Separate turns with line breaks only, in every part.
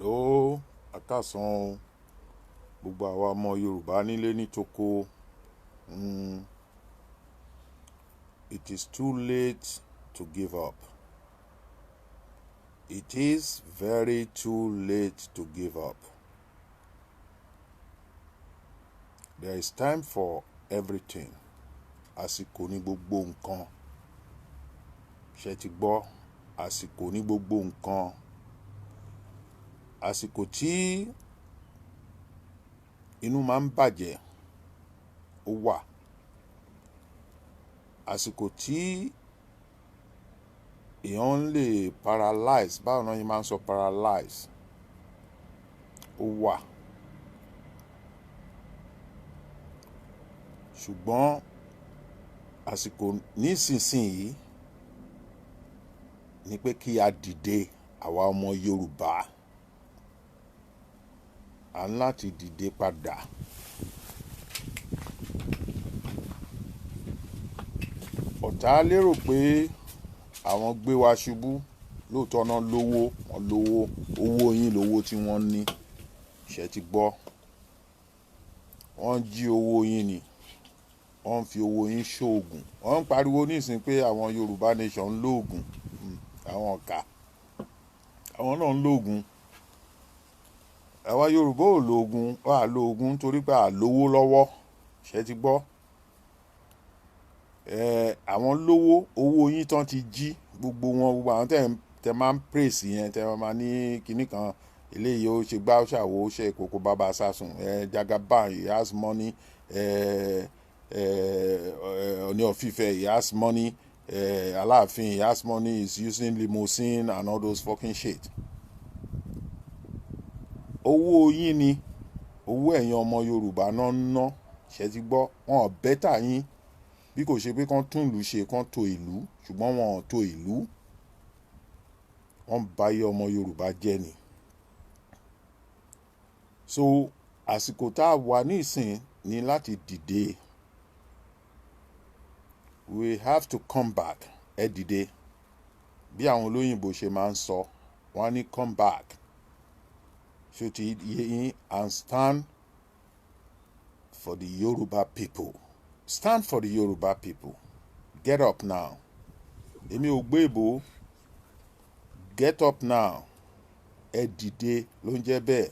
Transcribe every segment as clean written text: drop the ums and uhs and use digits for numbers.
Hello, àkàsán gbogbo àwa ọmọ Yorùbá nílé nítoko. It is too late to give up. It is very too late to give up. There is time for everything. Àsìkò ní gbogbo nǹkan. Ṣé ti gbọ́? Àsìkò ní gbogbo nǹkan. Àsìkò tí inú máa ń bàjẹ́ ó wà. Àsìkò tí èèyàn lè paralyze, báwo náà yín máa ń sọ paralyze, ó wà. Ṣùgbọ́n àsìkò nísinsìnyí ni pé kí a dìde, àwa ọmọ Yorùbá. À ń láti dìde padà. Ọ̀tá lérò pé àwọn gbé wa ṣubú, lóòótọ́ náà lówó, wọn lówó, owó yín lówó tí wọ́n ní. Ṣé ti gbọ́? Wọ́n jí owó yín ni, wọ́n fi owó yín ṣoògùn. Wọ́n ń pariwo nísìnyí pé àwọn Yorùbá nation ń lóògùn. Àwọn ọ̀kà, àwọn náà ń lóògùn. Àwa Yorùbá ò lóògùn, wà á lóògùn torí pé à lówó lọ́wọ́. Ṣé ti gbọ́? Àwọn lówó, owó yín tán ti jí gbogbo wọn, gbogbo àwọn tẹ máa ń praise yẹn, tẹ máa ní kinní kan, eléyìí ó ṣe gbá ó ṣàwo ó ṣe ìkòkò bàbá sásùn, Jagaban, he has money, Ọọ̀ni of Ife, he has money, Aláàfin, he has money, he's using limousine and all those fucking shit. Owó yín ni, owó ẹ̀yin ọmọ Yorùbá náà ń ná. Ṣé ti gbọ́? Wọn ò bẹ́tà yín bí kò ṣe pé kán tún ìlú ṣe, kán tò ìlú, ṣùgbọ́n wọn ò tò ìlú. Wọ́n bà ayé ọmọ Yorùbá jẹ́ ni. So àsìkò tá a wà nísìn ni láti dìde. We have to come back. Ẹ dìde. Bí àwọn olóyìnbó ṣe máa ń sọ, wọ́n á ní come back. Ṣé ti yé yín? And stand for the Yoruba people. Stand for the Yoruba people. Get up now. Èmi ò gbé ìbò. Get up now. Ẹ dìde ló ń jẹ́ bẹ́ẹ̀.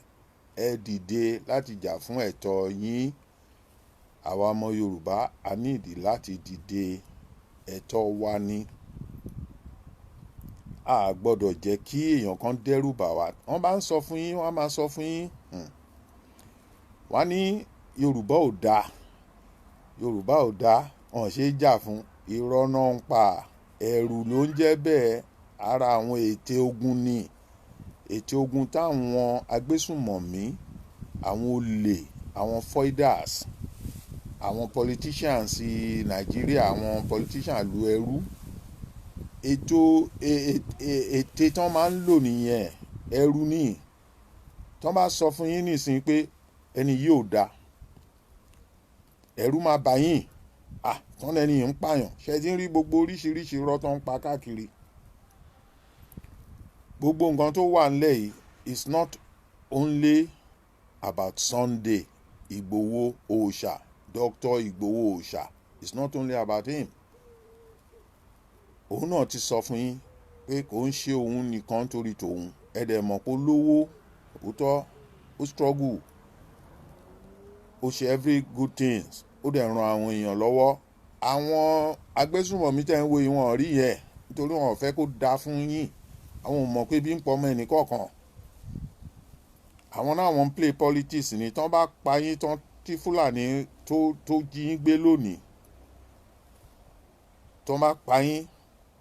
Ẹ dìde láti jà fún ẹ̀tọ́ yín. Àwa ọmọ Yorùbá a ní ìdí láti dìde. Ẹ̀tọ́ wa ni. A gbọ́dọ̀ jẹ́ kí èèyàn kan dẹ́rù bà wá. Wọ́n bá ń sọ fún yín, wọ́n á máa sọ fún yín. Wọ́n ní Yorùbá ò dáa. Yorùbá ò dáa. Wọ́n ṣe é jà fún. Irọ́ náà ń pa. Ẹ̀rù ló ń jẹ́ bẹ́ẹ̀. Ara àwọn ète ogun ni. Ète ogun táwọn agbésùnmọ̀mí, àwọn olè, àwọn foiders, àwọn politicians Nàìjíríà, àwọn politicians lu ẹrú. Ète tán máa ń lò nìyẹn. Ẹrú ni. Tán bá sọ fún yín nísìnyí pé ẹni yìí ò dáa, ẹ̀rù máa bà yín. Tán lẹ́ni yìí ń pààyàn. Ṣé ti ń rí gbogbo oríṣiríṣi irọ́ tó ń pa káàkiri? Gbogbo nǹkan tó wà nílẹ̀ yìí is not only about Sunday Igboho Oòṣà, Dr. Igboho Oòṣà. It's not only about him. Òun náà ti sọ fún yín pé kò ń ṣe òun nìkan torí tòun. Ẹ dẹ̀ mọ̀ pé ó lówó, òótọ́, ó struggle, ó ṣe every good things, ó dẹ̀ ran àwọn èèyàn lọ́wọ́. Àwọn agbésùnmọ̀mí tẹ̀ ń wo yìí wọ́n rí yẹn nítorí wọn ò fẹ́ kó dáa fún yín. Àwọn ò mọ̀ pé bí ń pọ̀ ọmọ ẹnì kọ̀ọ̀kan. Àwọn náà wọ́n ń play politics ni. Tán bá pa yín tán tí Fúlàní tó jí yín gbé lónìí, tán bá pa yín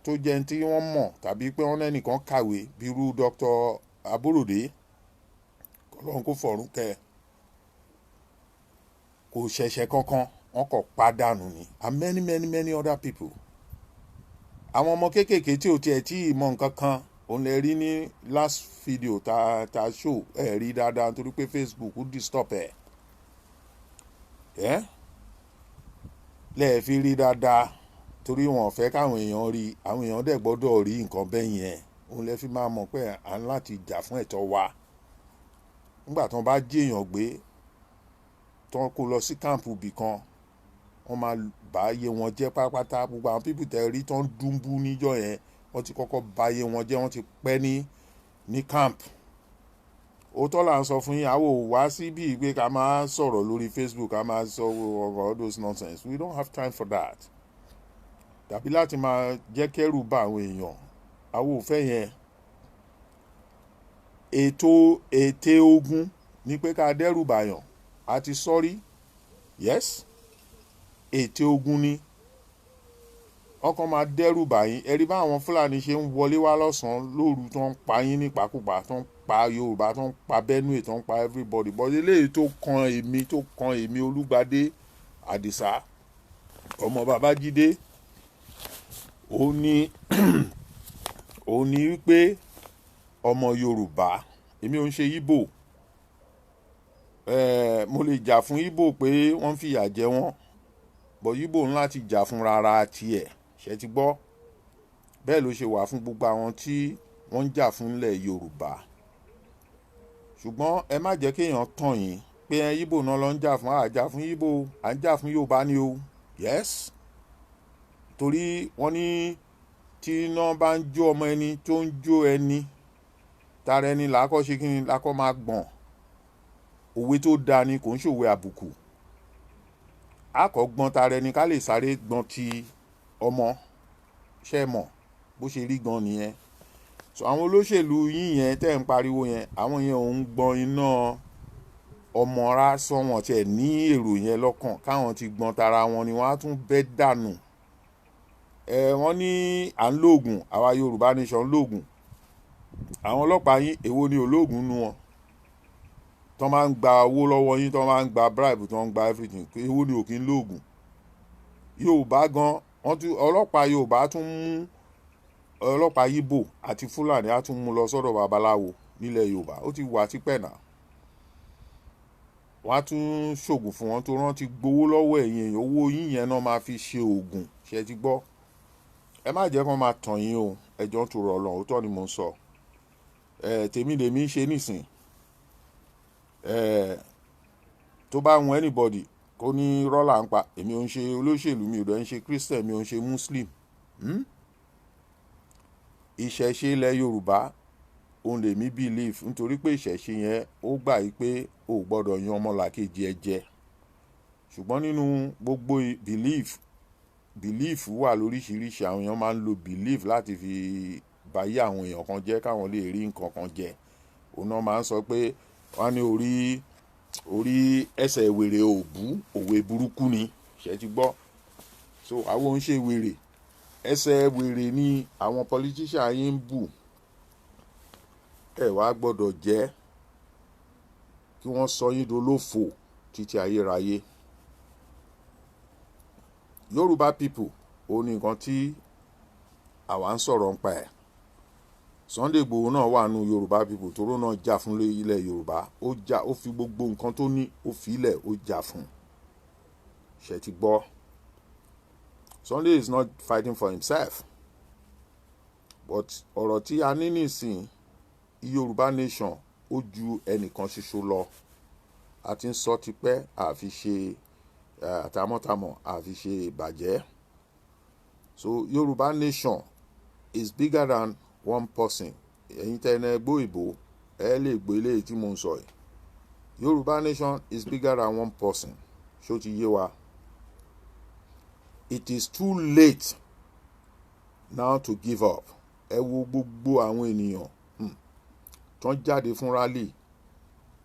tó jẹ́ ní tí wọ́n mọ̀ tàbí pé wọ́n lẹ́nìkan kàwé bí irú Dr. Aborode, Ọlọ́run kó fọ̀run kẹ́, kò ṣẹ̀ṣẹ̀ kankan, wọ́n kò pàdánù ni. And many other people. Àwọn ọmọ kéékèèké tí ò tiẹ̀ tí mọ̀ nǹkan kan, òun lè rí ní last video ta show ẹ̀ rí dáadáa nítorí pé Facebook disturb ẹ̀. Lẹ́ẹ̀ fi rí dáadáa torí wọn ò fẹ́ káwọn èèyàn rí. Àwọn èèyàn dẹ̀ gbọ́dọ̀ rí nǹkan bẹ́ẹ̀ yẹn. Òun lè fi máa mọ̀ pé à ń láti jà fún ẹ̀tọ́ wa. nígbà tí wọ́n bá jí èèyàn gbé tí wọ́n kó lọ sí káàmpù ibì kan wọ́n máa bá ayé wọn jẹ́ pátápátá. Gbogbo àwọn pípù tẹ́ rí tó ń dúnbú níjọ́ yẹn wọ́n ti kọ́kọ́ bà ayé wọn jẹ́, wọ́n ti pẹ́ ní camp. Òótọ́ là ń sọ fún yín, àwọn ò wá síbí pé ká máa sọ̀rọ̀ lórí Facebook ká máa sọ all those nonsense. We don't have time for that. Tàbí láti máa jẹ́ kẹ́rù bá àwọn èèyàn, àwọn ò fẹ́ yẹn. Ète ogun ni pé ká dẹ́rù bàyàn àti sọ́rí, yes, ète ogun ni ọkàn máa dẹ́rù bàyín. Ẹ rí bá àwọn Fúlàní ṣe ń wọlé wá lọ́sàn-án lóru tó ń pa yín nípakúpa, tó ń pa Yorùbá, tó ń pa Benue, tó ń pa everybody. But eléyìí tó kan èmi Olúgbadé Àdìsá ọmọ Babájídé ó ní wípé ọmọ Yorùbá, èmi ò ń ṣe Ìgbò, mo lè jà fún Ìgbò pé wọ́n fìyà jẹ wọ́n, but Ìgbò ń láti jà fún rárá tiẹ̀, ṣe ti gbọ́. Bẹ́ẹ̀ ló ṣe wà fún gbogbo àwọn tí wọ́n ń jà fún ilẹ̀ Yorùbá. Ṣùgbọ́n ẹ má jẹ́ kéèyàn tàn yín pé Ìgbò náà ló ń jà fún, àjà fún Ìgbò, à ń jà fún Yorùbá ni o, yes. Torí wọ́n ní tí iná bá ń jó ọmọ ẹni tó ń jó ẹni, tara ẹni làákọ́ ṣe kí ni làákọ́ máa gbọ̀n. Òwe tó dáa ni, kò ń ṣòwe àbùkù. Àkọ́gbọ́n tara ẹni ká lè sáré gbọ́n ti ọmọ, ṣẹ́ mọ̀ bó ṣe rí gan nìyẹn. So àwọn olóṣèlú yín yẹn tẹ́ ń pariwo yẹn, àwọn yẹn ò ń gbọ́n iná ọmọ rásán, wọn tiẹ̀ ní èrò yẹn lọ́kàn. Káwọn ti gbọ́n tara wọn ni wọ́n á tún bẹ́ dànù. Wọ́n ní à ń lóògùn, àwa Yorùbá nation ń lóògùn. Àwọn ọlọ́pàá yín èwo ni olóògùn nu wọn? Tọ́ máa ń gba owó lọ́wọ́ yín, tọ́ máa ń gba bribe, tọ́ ń gba everything, èwo ni ò kí ń lóògùn? Yorùbá gan, ọlọ́pàá Yorùbá tún mú ọlọ́pàá Ìgbò àti Fúlàní á tún mú lọ sọ́dọ̀ babaláwo nílẹ̀ Yorùbá. Ó ti wà tipẹ́ náà. Wọ́n á tún ṣògùn fún wọn tó rántí gbowó lọ́wọ́ ẹ̀yin èèyàn. Owó yín yẹn náà máa fi ṣe òògùn, ṣe ti gbọ́. Ẹ má jẹ́ kán máa tàn yín o, ẹjọ́ ń torọ̀ Ọlọ́run, òótọ́ ni mò ń sọ. Tèmi lèmi ń ṣe nísìn. Tó bá wù anybody kó ní rọ́là ń pa, èmi ò ń ṣe olóṣèlú, mi ò dẹ̀ ń ṣe Christian, mi ò ń ṣe Muslim. Ìṣẹ̀ṣe ilẹ̀ Yorùbá òun lèmi believe, nítorí pé ìṣẹ̀ṣe yẹn ó gbà yí pé o ò gbọ́dọ̀ yan ọmọlàkejì ẹ jẹ. Ṣùgbọ́n nínú gbogbo belief wà lóríṣiríṣi. Àwọn èèyàn máa ń lo belief láti fi báyé àwọn èèyàn kan jẹ́ káwọn lè rí nǹkan kan jẹ. Òun náà máa ń sọ pé wọ́n ní orí ẹsẹ̀ wèrè òbú, òwe burúkú ni, ṣe ti gbọ́. So àwọn ń ṣe wèrè, ẹsẹ̀ wèrè ni àwọn politician yín ń bù. Ẹ wá gbọ́dọ̀ jẹ́ kí wọ́n sọ yín dolófò títí ayérayé. Yorùbá people ó ní nǹkan tí àwa ń sọ̀rọ̀ nípa ẹ̀. Sunday Igboho náà wà nù Yorùbá people, toró náà jà fún ilẹ̀ Yorùbá. Ó fi gbogbo nǹkan tó ní, ó fi ilẹ̀, ó jà fún. Ṣé ti gbọ́? Sunday is not fighting for himself. But ọ̀rọ̀ tí a ní nísìn Yorùbá nation ó ju ẹnìkan ṣoṣo lọ. A ti ń sọ tipẹ́, àfi ṣe àtàmọ́tàmọ́, àfi ṣe ìbàjẹ́. So Yorùbá nation is bigger than one person. Ẹ̀yin tẹ́ ẹ gbọ́ ìbò ẹ lè gbọ́ eléyìí tí mo ń sọ yìí. Yorùbá nation is bigger than one person. Ṣó ti yé wa? It is too late now to give up. Ẹ wo gbogbo àwọn ènìyàn tó ń jáde fún rally.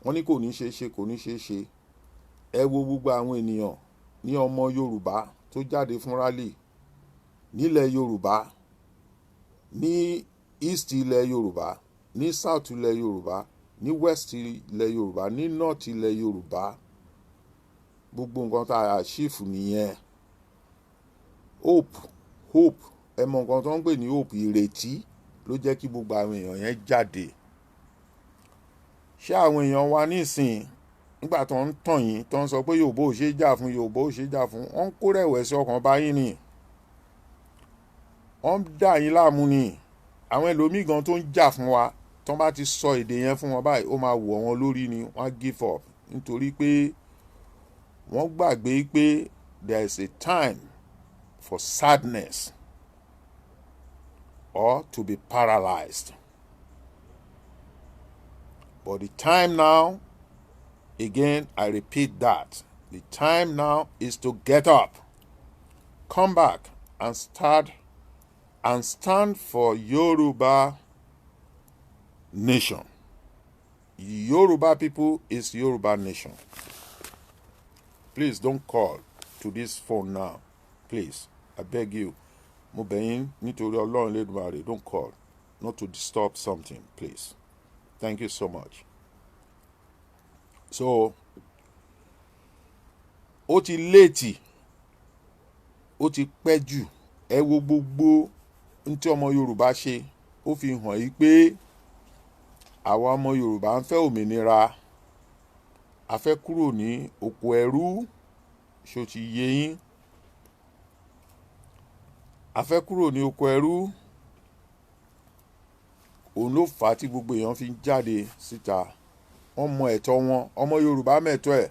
Wọ́n ní kò ní ṣe ṣe, kò ní ṣe ṣe. Ẹ wo gbogbo àwọn ènìyàn ní ọmọ Yorùbá tó jáde fún rally nílẹ̀ Yorùbá, ní east ilẹ̀ Yorùbá, ní south ilẹ̀ Yorùbá, ní west ilẹ̀ Yorùbá, ní north ilẹ̀ Yorùbá. Gbogbo nǹkan tá a achieve nìyẹn. Hope ẹ mọ nǹkan tó ń pè ní hope, ìrètí ló jẹ́ kí gbogbo àwọn èèyàn yẹn jáde. Ṣé àwọn èèyàn wa nísìn nígbà tó ń tàn yín tó ń sọ pé Yorùbá ò ṣe jà fún, Yorùbá ò ṣe jà fún, wọ́n ń kó rẹ̀wẹ̀sì ọkàn bá yín ni, wọ́n ń dà yín láàmú ni. Àwọn ẹlòmíì gan tó ń jà fún wa tọ́n bá ti sọ èdè yẹn fún wọn báyìí ó máa wọ̀ wọ́n lórí ni wọ́n á give up nítorí pé wọ́n gbàgbé pé there is a time for sadness or to be paralyzed. But the time now, again, I repeat that, the time now is to get up, come back and stand for Yoruba nation. Yoruba people is Yoruba nation. Please don't call to this phone now. Please, I beg you. Mo bẹ̀ yín nítorí Ọlọ́run Lédùmarè, don't call. Not to disturb something, please. Thank you so much. So, ó ti léètì, ó ti pẹ́ jù, ẹ wo gbogbo n tí ọmọ Yorùbá ṣe, ó fi hàn yí pé àwa ọmọ Yorùbá ń fẹ́ òmìnira, a fẹ́ kúrò ní oko ẹrú, ṣó ti yé yín? A fẹ́ kúrò ní oko ẹrú, òun ló fà á tí gbogbo èèyàn fi ń jáde síta. Wọ́n mọ ẹ̀tọ́ wọn, ọmọ Yorùbá mẹ̀tọ́ ẹ̀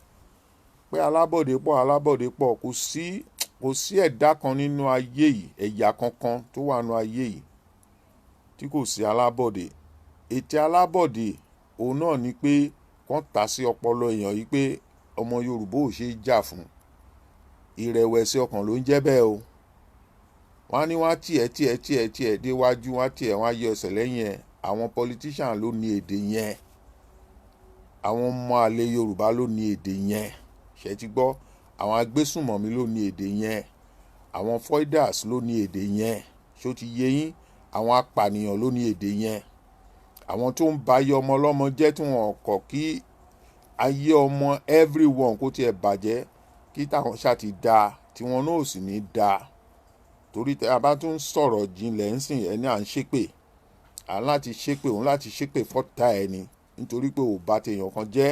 pé alábọ̀dé pọ̀ kò sí ẹ̀dá kan nínú ayé yìí, ẹ̀yà kankan tó wà nínú ayé yìí tí kò sí alábọ̀dé. Ète alábọ̀dé òun náà ni pé kán tà sí ọpọlọ èèyàn yìí pé ọmọ Yorùbá ò ṣe é jà fún. Ìrẹ̀wẹ̀sì ọkàn ló ń jẹ́ bẹ́ẹ̀ o. Wọ́n á ní wọ́n á tiẹ̀ déwájú, wọ́n á tiẹ̀ wọ́n á yọ ẹsẹ̀ lẹ́yìn ẹ̀. Àwọn politician ló ní èdè yẹn, àwọn ọmọ àlè Yorùbá ló ní èdè yẹn, ṣé ti gbọ́? Àwọn agbésùnmọ̀mí ló ní èdè yẹn, àwọn foiders ló ní èdè yẹn, ṣó ti yé yín? Àwọn apànìyàn ló ní èdè yẹn, àwọn tó ń ba ayé ọmọ ọlọ́mọ jẹ́ tí wọ́n kọ̀ kí ayé ọmọ everyone kó tiẹ̀ bàjẹ́, kí táwọn ṣáà ti da tí wọn náà ò sì ní da. Torí tẹ́ a bá tún sọ̀rọ̀ jinlẹ̀ ń sìn ẹni à ń ṣépè, à ń láti ṣépè, òun láti ṣépè fọ́tá ẹni nítorí pé ò bá tèèyàn kan jẹ́.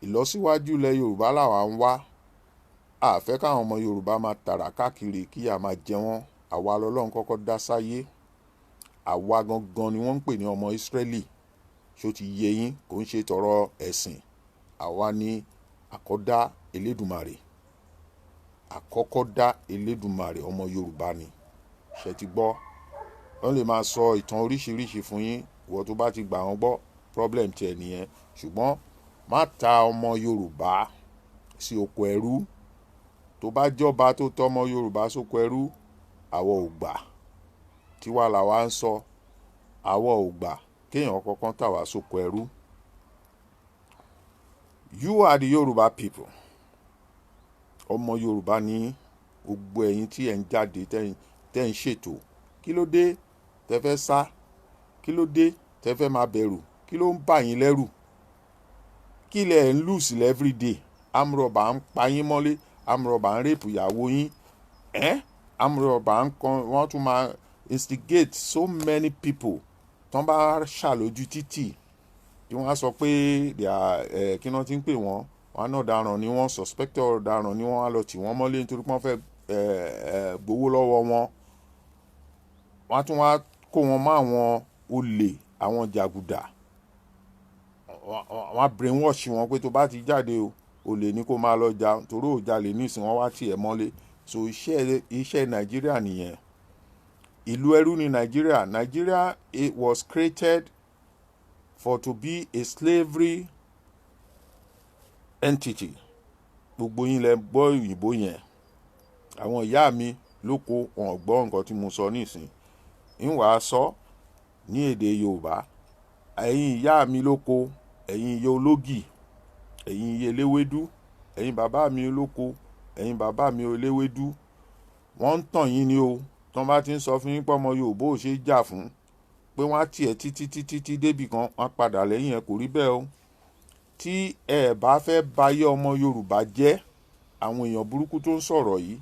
Ìlọsíwájú ilẹ̀ Yorùbá làwa ń wá, a fẹ́ káwọn ọmọ Yorùbá máa tàrà káàkiri kí a máa jẹ wọ́n. Àwa lọ́lọ́run kọ́kọ́ dá sáyé, àwa gangan ni wọ́n ń pè ní ọmọ Ísírẹ́lì, ṣó ti yé yín? Kò ń ṣe tọrọ ẹ̀sìn, àwa ni àkọ́dá Elédùmarè, àkọ́kọ́ dá Elédùmarè, ọmọ Yorùbá ni, ṣé ti gbọ́? Wọ́n lè máa sọ ìtàn oríṣiríṣi fún yín, ìwọ tó bá ti gbà wọ́n gbọ́ problem tiẹ̀ nìyẹn, ṣùgbọ́n má ta ọmọ Yorùbá sí oko ẹrú. Tó bá jọba tó tọ́ ọmọ Yorùbá sóko ẹrú, àwa ò gbà. Tiwa làwa ń sọ, àwa ò gbà kéèyàn kankan tà wá sóko ẹrú. You are the Yoruba people. Ọmọ Yorùbá ní gbogbo ẹ̀yin tí ẹ̀ ń jáde tẹ́ ń ṣètò. Kí ló dé tẹ́ fẹ́ sá? Kí ló dé tẹ́ fẹ́ máa bẹ̀rù? Kí ló ń bà yín lẹ́rù? Kí lẹ̀ ń lù sílẹ̀ everyday? Amúrọ̀bà ń pa yín mọ́lé, amúrọ̀bà ń rèpù ìyàwó yín, amúrọ̀bà ń kan, wọ́n tún máa instigate so many people. Tán bá ṣàlójú títì tí wọ́n á sọ pé kí wọ́n ti ń pè wọ́n, wọ́n náà ọ̀daràn ni wọ́n, suspected ọ̀daràn ni wọ́n, á lọ tì wọ́n mọ́lé nítorí pé wọ́n fẹ́ gbowó lọ́wọ́ wọn. Wọ́n á tún wá kó wọn mọ́ àwọn olè, àwọn jàgùdà. Wọ́n á brainwash wọn pé tó bá ti jáde o, olè ní kó máa lọ jà, torí ò jalè nísìn wọ́n wá tì ẹ́ mọ́lé. So iṣẹ́ Nàìjíríà nìyẹn. Ìlú ẹrú ni Nàìjíríà. Nigeria, it was created to be a slavery entity. Gbogbo yín lẹ gbọ́ òyìnbó yẹn. Àwọn ìyá mi lóko wọn gbọ́ nǹkan tí mo sọ nísìn. ń wàá sọ ní èdè Yorùbá. Ẹ̀yin ìyá mi lóko, ẹ̀yin ìyá ológì, ẹ̀yin ìyá eléwédú, ẹ̀yin bàbá mi olóko, ẹ̀yin bàbá mi eléwédú, wọ́n ń tàn yín ni o. Tọ́n bá ti ń sọ fún yín pé ọmọ Yorùbá ò ṣe é jà fún, pé wọ́n á tiẹ̀ títí débì kan, wọ́n á padà lẹ́yìn ẹ̀, kò rí bẹ́ẹ̀ o. Tí ẹ bá fẹ́ bayé ọmọ Yorùbá jẹ́, àwọn èèyàn burúkú tó ń sọ̀rọ̀ yìí,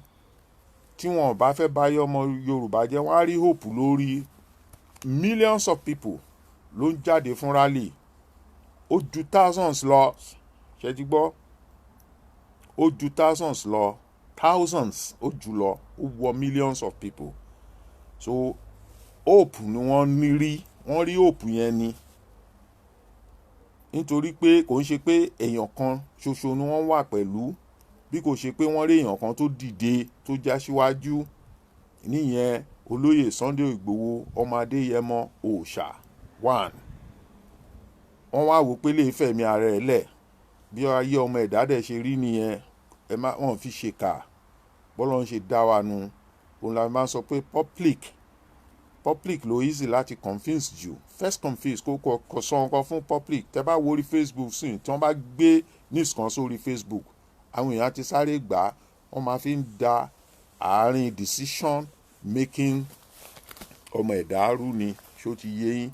tí wọn bá fẹ́ bayé ọmọ Yorùbá jẹ́, wọ́n á rí hope lórí millions of people ló ń jáde fún rally. Ó ju thousands lọ, ṣé ti gbọ́? Ó ju thousands lọ, thousands ó jù lọ, ó wọ millions of people. So hope ni wọ́n ní rí wọ́n rí hope yẹn ni, nítorí pé kò ń ṣe pé èèyàn kan ṣoṣo ni wọ́n wà pẹ̀lú, bí kò ṣe pé wọ́n rí èèyàn kan tó dìde tó já síwájú, níyẹn olóyè Sunday Igboho ọmọ Adéyẹmọ Òòṣà 1. wọ́n wá wò pé lè fẹ̀mí ara ẹ̀ lẹ̀, bí ayé ọmọ ẹ̀dá dẹ̀ ṣe rí nìyẹn, wọ́n fi ṣèkà bọ́lọ́ ń ṣe dá wa nu. òun la máa ń sọ pé public ló easy láti confuse jù. First confuse kò sọ nǹkan fún public. Tẹ́ bá wo orí Facebook sí, tí wọ́n bá gbé news kan sórí Facebook, àwọn èèyàn ti sáré gbà á, wọ́n máa fi ń da àárín decision making ọmọ ẹ̀dá rú ni, ṣó ti yé yín.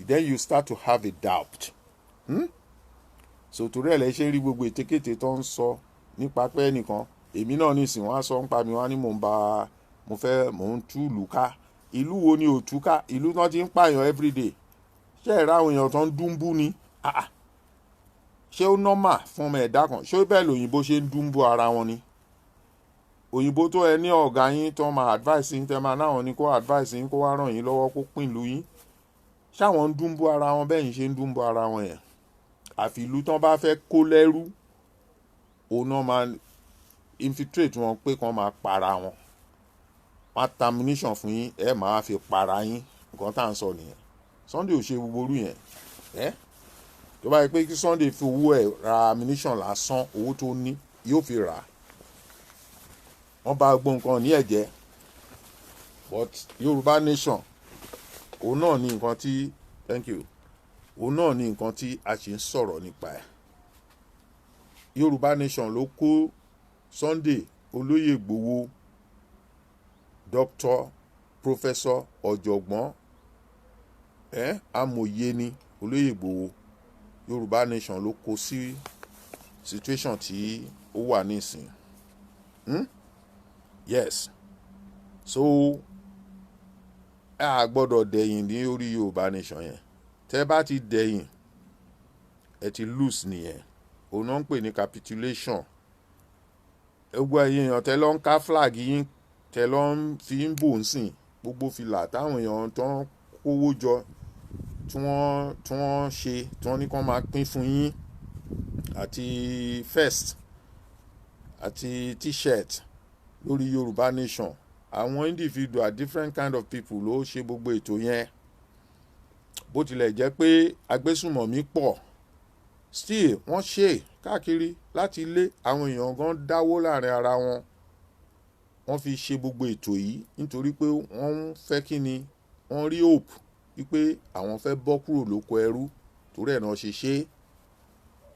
Then you start to have a doubt. So torí ẹ̀ lẹ́ ṣe ń rí gbogbo ètekéte tó ń sọ nípa pé ẹnìkan, èmi náà nísìnyí wọ́n á sọ ń pa mi, wọ́n á ní mò ń tú ìlú ká. Ìlú wo ni ò tú ká? Ìlú náà ti ń pààyàn everyday. Ṣé ẹ̀rọ àwọn èèyàn tó ń dúnbú ni? Ṣé ó normal fún ọmọ ẹ̀dá kan? Ṣé bẹ́ẹ̀ lòyìnbó ṣe ń dúnbú ara wọn ni? Òyìnbó tó ẹ ní ọ̀gá yín tó máa advice yín, tẹ́ máa náwọn ni kó advice yín, kó wá ràn yín lọ́wọ́, kó pín ìlú yín. Ṣáwọn ń dúnbú ara wọn bẹ́ẹ̀ yín ṣe ń dúnbú ara wọn yẹn? Àfi ìlú tán bá fẹ́ kó lẹ́rú, òun náà máa infiltrate wọn pé kán máa para wọn. Wọ́n á termination fún yín, ẹ máa fi para yín. Nǹkan tá à ń sọ nìyẹn. Sunday ò ṣe gbogbo orú yẹn. Tó bá yẹ pé kí Sunday fi owó ẹ̀ ra ammunition lásán, owó tó ní yóò fi rà á. Wọ́n bá gbọ́ nǹkan ní ẹ̀jẹ̀. But Yorùbá nation, òun náà ní nǹkan tí òun náà ní nǹkan tí a ṣe ń sọ̀rọ̀ nípa ẹ̀. Yorùbá nation ló kó Sunday olóyè Igboho, Dr. Professor ọ̀jọ̀gbọ́n amòye ni olóyè Igboho. Yorùbá nation ló kó sí situation tí ó wà nísìn. Yes. So a gbọ́dọ̀ dẹ̀yìn ní orí Yorùbá nation yẹn. Tẹ́ bá ti dẹ̀yìn, ẹ ti lose nìyẹn. Òun náà ń pè ní capitulation. Gbogbo ẹ̀yin èèyàn tẹ́ lọ ń ká flag yín, tẹ́ lọ ń fi ń bò ń sìn, gbogbo fìlà táwọn èèyàn tó ń kówó jọ tí wọ́n ṣe, tí wọ́n ní kán máa pín fún yín, àti vest àti t-shirt lórí Yorùbá nation. Àwọn individual different kind of people ló ṣe gbogbo ètò yẹn. Bó tilẹ̀ jẹ́ pé agbésùmọ̀mí pọ̀, still wọ́n ṣe káàkiri láti ilé. Àwọn èèyàn gan dáwó láàrin ara wọn, wọ́n fi ṣe gbogbo ètò yìí nítorí pé wọ́n ń fẹ́ kí ni, wọ́n rí hope wípé àwọn fẹ́ bọ́ kúrò lóko ẹrú, torí ẹ̀ náà ṣe ṣe.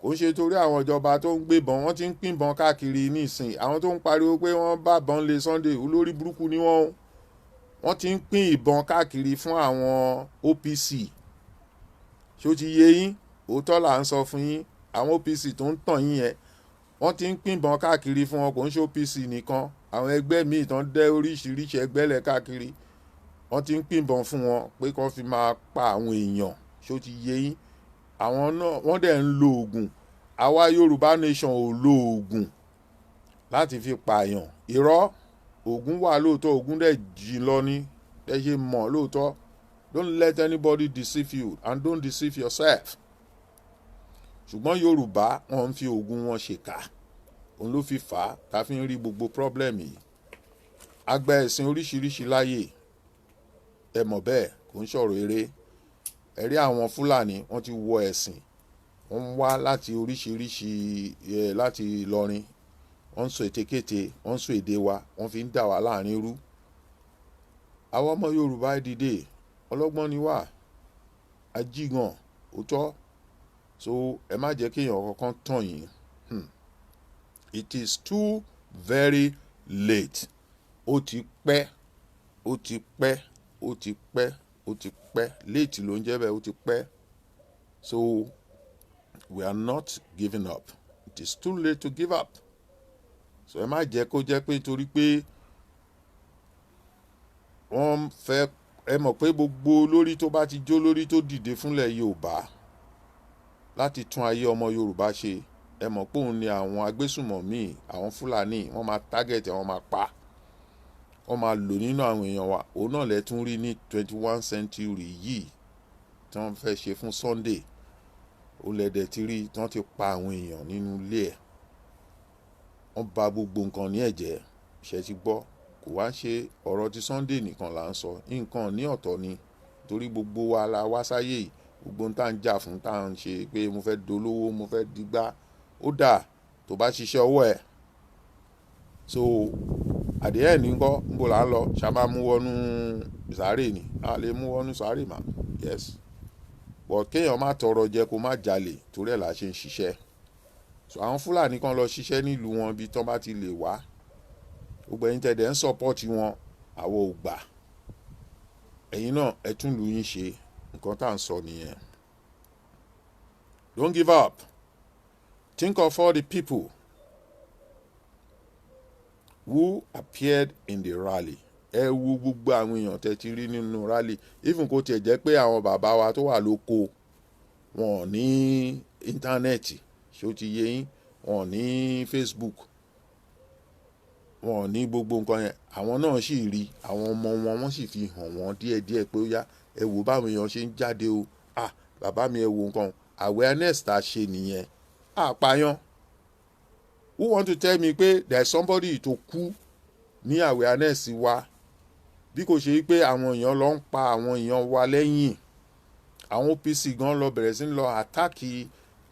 Kò ń ṣe torí àwọn ìjọba tó ń gbébọn, wọ́n ti ń pínbọn káàkiri nísìn. Àwọn tó ń pariwo pé wọ́n bá bọn lé Sunday, olórí burúkú ni wọ́n ti ń pín ìbọn káàkiri fún àwọn OPC. Ṣó ti yé yín? Òótọ́ là ń sọ fún yín. Àwọn OPC tó ń tàn yín yẹn, wọ́n ti ń pínbọn káàkiri fún wọn. Kò ń ṣe OPC nìkan, àwọn ẹgbẹ́ míì tán dẹ́ oríṣiríṣi ẹgbẹ́ lẹ̀ káàkiri, wọ́n ti ń pínbọn fún wọn pé kán fi máa pa àwọn èèyàn. Ṣó ti yé yín? Àwọn náà wọ́n dẹ̀ ń lo oògùn. Àwa Yorùbá nation ò lo oògùn láti fi pààyàn. Irọ́, oògùn wà lóòótọ́, oògùn dẹ̀ jìn lọ ní, ẹ ṣe mọ̀ lóòótọ́. Don't let anybody deceive you and don't deceive yourself. Ṣùgbọ́n Yorùbá wọ́n ń fi oògùn wọn ṣèkà. Òun ló fi fà á tá fi ń rí gbogbo problem yìí. Àgbà ẹ̀sìn oríṣiríṣi láyè, ẹ mọ̀ bẹ́ẹ̀, kò ń sọ̀rọ̀ eré. Ẹ rí àwọn Fúlàní, wọ́n ti wọ ẹ̀sìn, wọ́n ń wá láti oríṣiríṣi láti Ìlọrin, wọ́n ń sọ ètekéte, wọ́n ń sọ èdè wa, wọ́n fi ń dà wá láàrin rú. Àwọn ọmọ Yorùbá dìde, ọlọ́gbọ́n ni wá, ajígan, òótọ́. So ẹ má jẹ́ kéèyàn kankan tàn yín. It is too very late. Ó ti pẹ́, ó ti pẹ́, ó ti pẹ́, ó ti pẹ́. Late ló ń jẹ́ bẹ́ẹ̀, ó ti pẹ́. So we are not giving up. It is too late to give up. So ẹ má jẹ́ kó jẹ́ pé torí pé wọ́n fẹ́, ẹ mọ̀ pé gbogbo olórí tó bá ti jó lórí tó dìde fúnlẹ̀ Yorùbá láti tún ayé ọmọ Yorùbá ṣe, ẹ mọ̀ pé òun ni àwọn agbésùmọ̀mí, àwọn Fúlàní, wọ́n máa target, wọ́n máa pa, wọ́n máa lò nínú àwọn èèyàn wa. Òun náà lẹ tún rí ní 21st century yìí. tí wọ́n fẹ́ ṣe fún Sunday ó lẹ́dẹ̀ tí rí tí wọ́n ti pa àwọn èèyàn nínú ilé ẹ̀, wọ́n bà gbogbo nǹkan ní ẹ̀jẹ̀. Ṣé ti gbọ́? Kò wá ṣe ọ̀rọ̀ ti Sunday nìkan là ń sọ, nǹkan ní ọ̀tọ̀ ni, torí gbogbo wa la wá sáyé yìí, gbogbo tá ń jà fún, tá ń ṣe pé mo fẹ́ dolówó, mo fẹ́ digbá, ó dà tó bá ṣiṣẹ́ ọwọ́ ẹ̀. So àdéhẹ́ ní ńkọ́ níbo là ń lọ, ṣá máa mú wọnú sàárè ni, a lè mú wọnú sàárè mà, yes, but kéèyàn má tọrọ jẹ kó má jalè, torí ẹ̀ là ṣe ń ṣiṣẹ́. So àwọn Fúlàní kan lọ ṣiṣẹ́ nílùú wọn bí tán bá ti lè wá, gbogbo ẹ̀yin tẹ̀dẹ̀ ń sọpọ́ọ̀tì wọn, àwọ̀ ò gbà. Ẹ̀yin náà ẹ tún lù yín ṣe, nǹkan tá à ń sọ nìyẹn. Don't give up. Think of all the people who appeared in the rally. Ẹ wo gbogbo àwọn èèyàn tẹ́ ti rí nínú rally, even kó tiẹ̀ jẹ́ pé àwọn bàbá wa tó wà lóko wọn ò ní íńtánẹ́ẹ̀tì, ṣó ti yé yín, wọn ò ní Facebook, wọn ò ní gbogbo nǹkan yẹn, àwọn náà sì rí, àwọn ọmọ wọn wọ́n sì fi hàn wọ́n díẹ̀díẹ̀ pé ó yá, ẹ wò báwọn èèyàn ṣe ń jáde o, bàbá mi ẹ wo nǹkan, awareness tá a ṣe nìyẹn, àpáyán. Who want to tell me pé there is somebody tó kú ní awareness wa, bí kò ṣe pé àwọn èèyàn lọ ń pa àwọn èèyàn wa lẹ́yìn. Àwọn OPC gan lọ bẹ̀rẹ̀ sí ń lọ àtàkì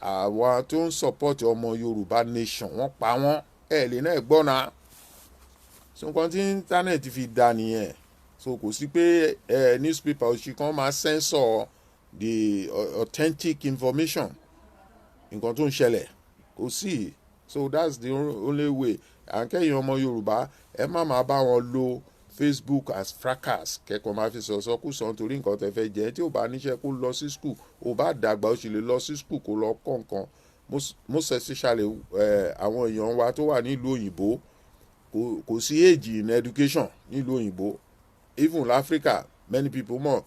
àwọn tó ń support ọmọ Yorùbá nation, wọ́n pa wọ́n, ẹ̀ lè náà gbọ́ náà. So nǹkan tí íńtánẹ́ẹ̀tì fi dá nìyẹn. So kò sí pé newspaper òṣì kan máa censor the authentic information, nǹkan tó ń ṣẹlẹ̀ kò sí. So that's the only way. Àǹkẹ́yìn ọmọ Yorùbá ẹ má máa bá wọn lo Facebook as fracas, kẹ́kọ̀ọ́ máa fi sọ̀sọ́ kù sọ nítorí nǹkan tẹ́ fẹ́ jẹ́. Tí ò bá níṣẹ́ kó lọ sí school, ò bá dàgbà ó sì lè lọ sí school kó lọ kọ́ nǹkan. Most especially àwọn èèyàn wa tó wà nílùú òyìnbó, kò sí age in education nílùú òyìnbó. Even Africa, many people more,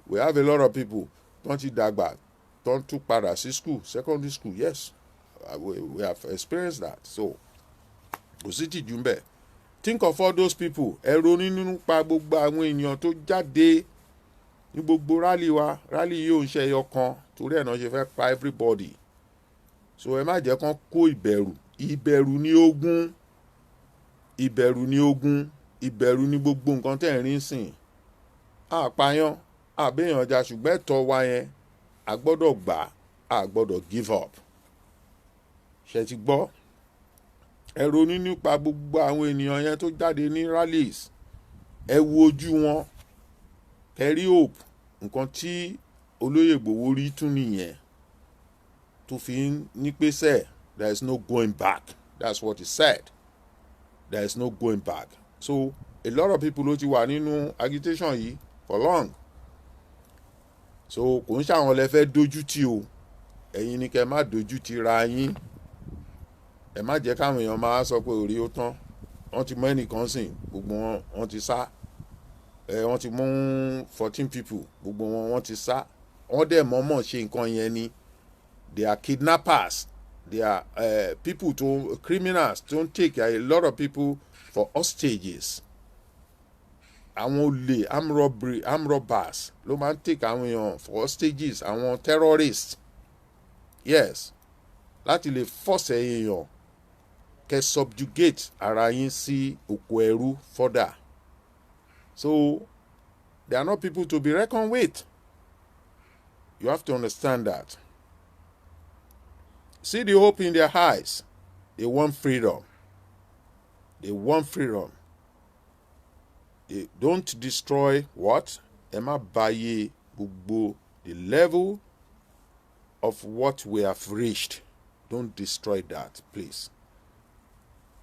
we have a lot of people tó ti dàgbà tó tún padà sí school, secondary school, yes, we have experienced that. So kò sí tìjú ń bẹ̀. Think of all those people. Ẹ ronú nípa gbogbo àwọn èèyàn tó jáde ní gbogbo rally wa. Rally yóò ń ṣe ẹyọ kan, torí ẹ̀ náà ṣe fẹ́ pa everybody. So ẹ má jẹ́ kán kó ìbẹ̀rù. Ìbẹ̀rù ni ogun. Ìbẹ̀rù ni ogun. Ìbẹ̀rù ni gbogbo nǹkan tẹ́ ẹ̀ rí sìn. Àpáyán, àbẹ̀yàn ọjà, ṣùgbọ́n ẹ̀tọ́ wa yẹn a gbọ́dọ̀ gbà, a gbọ́dọ̀ give up. Ṣé ti gbọ́? Ẹ ronú nípa gbogbo àwọn ènìyàn yẹn tó jáde ní rallies. Ẹ wo ojú wọn, ẹ rí hope. Nǹkan tí olóyè Ìgbòho rí tún nìyẹn, tó fi ní pé sẹ́, there is no going back. That's what he said. There is no going back. So a lot of people ló ti wà nínú agitation yìí for long. So kò ń ṣàwọn lẹ fẹ́ dojú tì o, ẹ̀yin ni kẹ́ má dojú tì ra yín. Ẹ má jẹ́ káwọn èèyàn máa sọ pé orí ó tán, wọ́n ti mú ẹnìkan sìn, gbogbo wọn ti sá. Wọ́n ti mú 14 people, gbogbo wọn ti sá. Wọ́n dẹ̀ mọ̀ọ́mọ̀ ṣe nǹkan yẹn ni. They are kidnappers. They are people criminals don't take a lot of people for hostages. Àwọn olè, armed robbers ló máa ń take àwọn èèyàn for hostages, àwọn terrorists. Yes, láti lè force èèyàn kẹ́ subjugate ara yín sí oko ẹrú further. So they are not people to be reckoned with. You have to understand that. See the hope in their eyes. They want freedom. They want freedom. They don't destroy what? Ẹ má báyé gbogbo the level of what we have reached. Don't destroy that, please.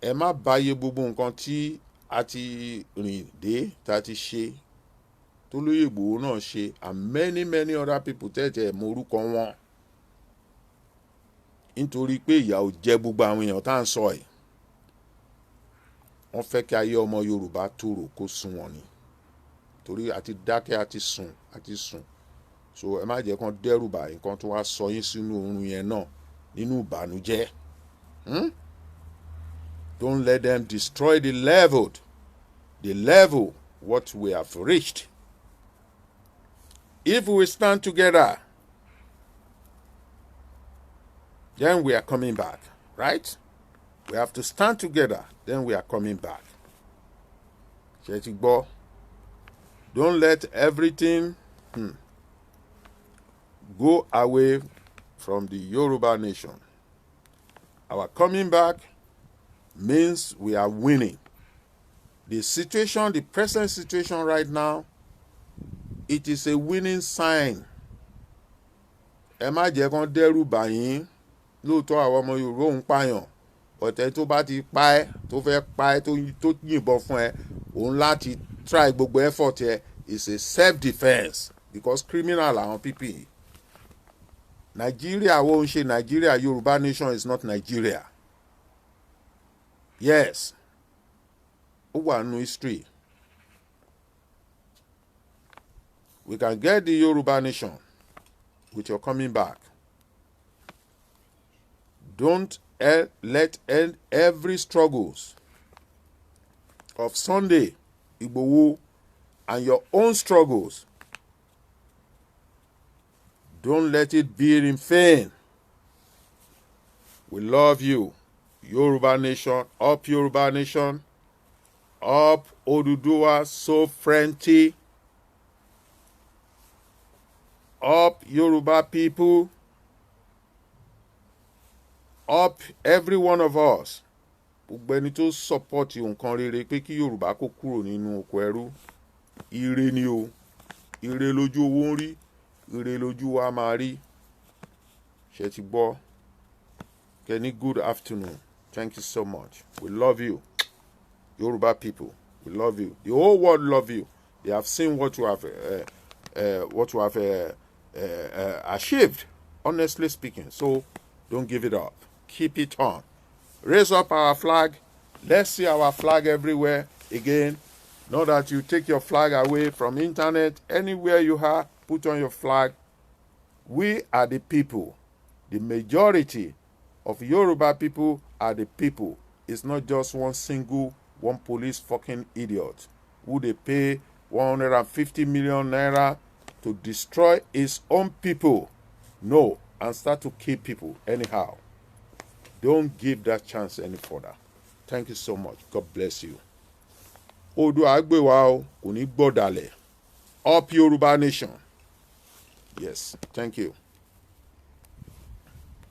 Ẹ má báyé gbogbo nǹkan tí a ti rìn dé, tá a ti ṣe, tó lóyè Ìgbòho náà ṣe, and many other people tẹ́tẹ̀ mọ orúkọ wọn. Nítorí pé ìyà ò jẹ gbogbo àwọn èèyàn tá à ń sọ ẹ̀. Wọ́n fẹ́ kí ayé ọmọ Yorùbá tòrò kó sùn wọ́n ni. Torí àti dákẹ́ àti sùn. So ẹ má jẹ́ kán dẹ́rùbà nǹkan tó wá sọ yín sínú oorun yẹn náà nínú ìbànújẹ́. Don't let them destroy the level what we have reached. If we stand together, then we are coming back, right? We have to stand together, then we are coming back. Shetigbo, don't let everything go away from the Yoruba nation. Our coming back means we are winning. The situation, the present situation right now, it is a winning sign. Ẹ má jẹ́ kán dẹ́rù bà yín. Lóòótọ́ àwọn ọmọ Yorùbá ń pààyàn. Ọ̀tẹ̀ tó bá ti pa ẹ́, tó fẹ́ pa ẹ́, tó yìnbọn fún ẹ, òun láti try gbogbo effort ẹ is a self-defense because criminal làwọn people. Nigeria won't ṣe Nigeria. Yoruba nation is not Nigeria. Yes. Ó wà nínú history. We can get the Yoruba nation with your coming back. Don't let every struggles of Sunday Igboho and your own struggles, don't let it be in vain. We love you. Yoruba nation, up Yoruba nation, up Oduduwa sovereignty, up Yoruba people, up every one of us. Gbogbo ẹni tó support nǹkan rere pé kí Yorùbá kó kúrò nínú oko ẹrú. Ire ni o. Ire lójú owó ń rí. Ire lójú wa máa rí. Ṣé ti gbọ́? Kenny, good afternoon. Thank you so much. We love you. Yoruba people, we love you. The whole world love you. They have seen what you have achieved, honestly speaking. So don't give it up. Keep it on. Raise up our flag. Let's see our flag everywhere again. Not that you take your flag away from internet. Anywhere you are, put on your flag. We are the people. The majority of Yoruba people are the people. It's not just one police fucking idiot who they pay 150 million naira to destroy his own people. No, and start to kill people anyhow. Don't give that chance any further. Thank you so much. God bless you. Oòduà á gbè wá o, kò ní gbọ̀dàlẹ̀. Up Yoruba nation. Yes, thank you.